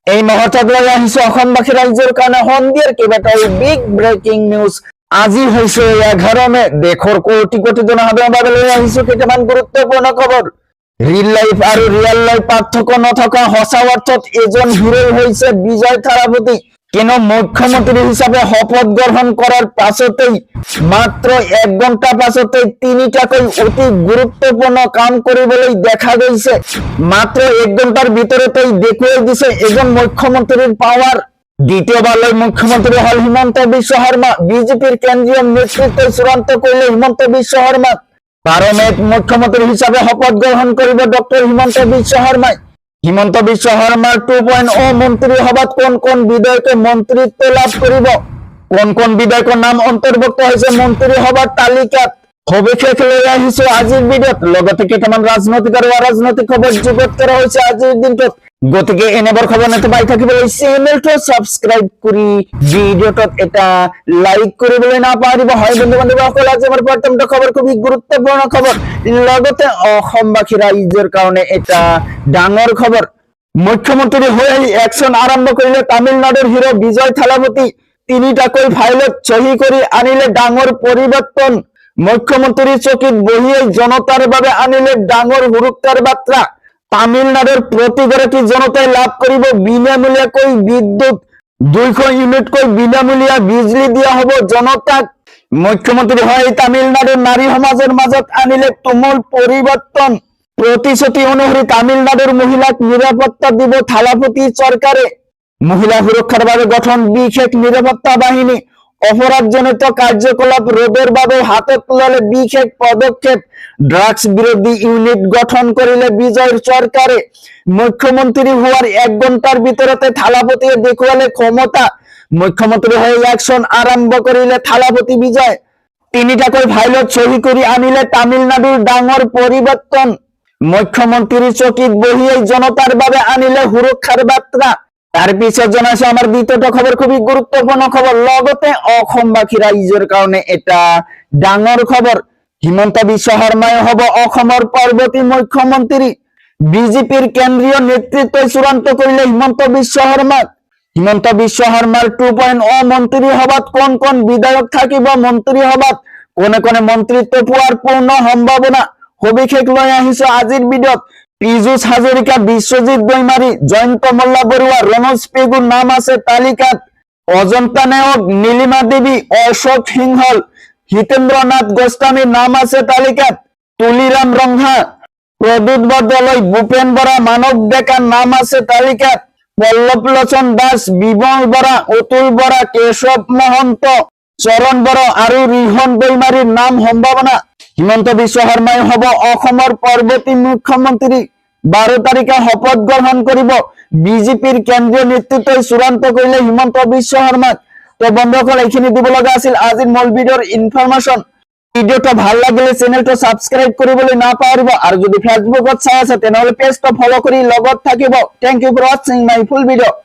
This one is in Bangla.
এই মুহূৰ্তত লৈ আহিছো অসমবাসী ৰাইজৰ কাৰণে সন্ধিয়াৰ কেইবাটাও বিগ ব্ৰেকিং নিউজ। আজি হৈছে 11 মে। দেশৰ কোটি কোটি জনসাধাৰণৰ বাবে লৈ আহিছো কেইটামান গুৰুত্বপূৰ্ণ খবৰ। ৰিল লাইফ আৰু ৰিয়েল লাইফ পাৰ্থক্য নথকা সঁচা অৰ্থত এজন হিৰোই হৈছে বিজয় থালাপতি। কেন মুখ্যমন্ত্রী হিসাবে শপথ গ্রহণ করার পাছতেই মাত্র 1 ঘন্টা পাছতেই তিনিটাকৈ অতি গুরুত্বপূর্ণ কাম কৰিবলৈ দেখা গৈছে। মাত্র 1 ঘন্টার ভিতৰতেই দেখুৱাই দিছে এজন মুখ্যমন্ত্রীৰ পাৱাৰ। দ্বিতীয়বাৰলৈ মুখ্যমন্ত্রী হল হিমন্ত বিশ্ব শৰ্মা। বিজেপির কেন্দ্রীয় নেতৃত্ব চূড়ান্ত কৰিলে হিমন্ত বিশ্ব শৰ্মা। 12 মেত মুখ্যমন্ত্রী হিসাবে শপথ গ্রহণ কৰিব ডক্টর হিমন্ত বিশ্ব শর্মাই। হিমন্ত বিশ্ব শর্মার 2.0 মন্ত্রী সভাত কোন কোন বিধায়কে মন্ত্রিত্ব লাভ করিব, কোন কোন বিধায়কৰ নাম অন্তৰ্ভুক্ত হৈছে মন্ত্রী সভাৰ তালিকাত, সবিশেষ লৈ আহিছো আজিৰ ভিডিঅ'ত। লগতে কেইটামান ৰাজনৈতিক আৰু অৰাজনৈতিক খবৰ যুগত কৰা হৈছে আজিৰ দিনটোত। গতিকে এনেবোৰ খবৰ নেতে পাই থাকিবলৈ চেনেলটো সাবস্ক্রাইব কৰি ভিডিঅ'টোত এটা লাইক কৰিবলৈ নাপাহৰিব। হয় বন্ধু বান্ধৱীসকল, আজি আমাৰ প্ৰথমটো খবৰ খুব গুৰুত্বপূৰ্ণ খবৰ। লগতে অসমবাসী ৰাইজৰ কাৰণে এটা ডাঙৰ খবৰ। মুখ্যমন্ত্রী হয়ে একশন আরম্ভ করিলে তামিলনাডুর হিরো বিজয় থালাপতি। তিনিটাকৈ ফাইলত সহি কৰি আনিলে ডাঙৰ পৰিৱৰ্তন। মুখ্যমন্ত্রীৰ চকীত বহিয়ে জনতাৰ বাবে আনিলে ডাঙৰ সুৰক্ষাৰ বাৰ্তা। তামিলনাডুৰ প্ৰতিগৰাকী জনতাই লাভ কৰিব বিনামূলীয়াকৈ বিদ্যুৎ। 200 ইউনিটকৈ বিনামূলীয়া বিজলী দিয়া হব জনতাক। মুখ্যমন্ত্রী হয়ে তামিলনাডুর নারী সমাজের মাজত আনিলে তুমুল পরিবর্তন। প্রতিশ্রুতি অনুসৰি তামিলনাডুর মহিলাক নিরাপত্তা দিব থালাপতি সরকারে। মহিলা সুরক্ষার বাবে গঠন বিশেষ নিরাপত্তা বাহিনী। অপরাধজনিত কার্যকলাপ রোধের বাবে হাতত ললে বিশেষ পদক্ষেপ। ড্রাগস বিরোধী ইউনিট গঠন করিলে বিজয়ের সরকারে। মুখ্যমন্ত্রী হওয়ার 1 ঘন্টার ভিতরতে থালাপতি দেখুৱালে ক্ষমতা। মুখ্যমন্ত্রী হয়ে একশন আরম্ভ করিলে থালাপতি বিজয়। তিনিটাকৈ ফাইলত সহি কৰি আনিলে তামিলনাডুর ডাঙৰ পরিবর্তন। মুখ্যমন্ত্রীর চকীত বহিয়ে জনতার বাবে আনিলে সুরক্ষার বার্তা। তার পিছত জনাইছো আমার দ্বিতীয়টা খবর, খুবই গুরুত্বপূর্ণ খবর। লগতে অসমবাসী রাইজৰ কাৰণে এটা ডাঙৰ খবর। হিমন্ত বিশ্ব শৰ্মাই হব অসমৰ পৰৱৰ্তী মুখ্যমন্ত্রী। বিজেপির কেন্দ্রীয় নেতৃত্বই চূড়ান্ত কৰিলে হিমন্ত বিশ্ব শৰ্মাক। হিমন্ত বিশ্ব শৰ্মাৰ 2.0 মন্ত্রী সভাত কোন কোন বিধায়ক থাকিব মন্ত্রী সভাত, কোনে কোনে মন্ত্রিত্ব পোৱাৰ পূর্ণ সম্ভাৱনা, সবিশেষ লৈ আহিছো আজিৰ ভিডিঅ'ত। পীযুষ হাজৰিকা, বিশ্বজিৎ দৈমাৰী, জয়ন্ত মল্লা বৰুৱা, ৰনোজ পেগুৰ নাম আছে তালিকাত। অজন্তা নেওগ, নীলিমা দেৱী, অশোক সিংহল, হিতেন্দ্ৰ নাথ গোস্বামীৰ নাম আছে তালিকাত। তুলিৰাম ৰংহা, প্ৰদ্যুৎ বৰদলৈ, ভূপেন বৰা, মানৱ ডেকাৰ নাম আছে তালিকাত। পল্লৱ লোচন দাস, বিমল বৰা, অতুল বৰা, কেশৱ মহন্ত, চৰণ বৰা আৰু ৰিহন দৈমাৰীৰ নাম সম্ভাৱনা। হিমন্ত বিশ্ব শৰ্মাই হব অসমৰ পৰৱৰ্তী মুখ্যমন্ত্রী। 12 তাৰিখে শপথ গ্ৰহণ কৰিব। বিজেপিৰ কেন্দ্ৰীয় নেতৃত্বই চূড়ান্ত কৰিলে হিমন্ত বিশ্ব শৰ্মাক। তো বন্ধুসকল, এইখিনি দিব লগা আছিল আজিৰ মূল ভিডিঅ'ৰ ইনফৰমেশ্যন। ভিডিঅ'টো ভাল লাগিলে চেনেলটো সাবস্ক্রাইব কৰিবলৈ নাপাহৰিব। আৰু যদি ফেসবুকত চাই আছে তেনেহলে পেজটো ফলো কৰি লগত থাকিব। Thank you for watching my full ভিডিঅ'।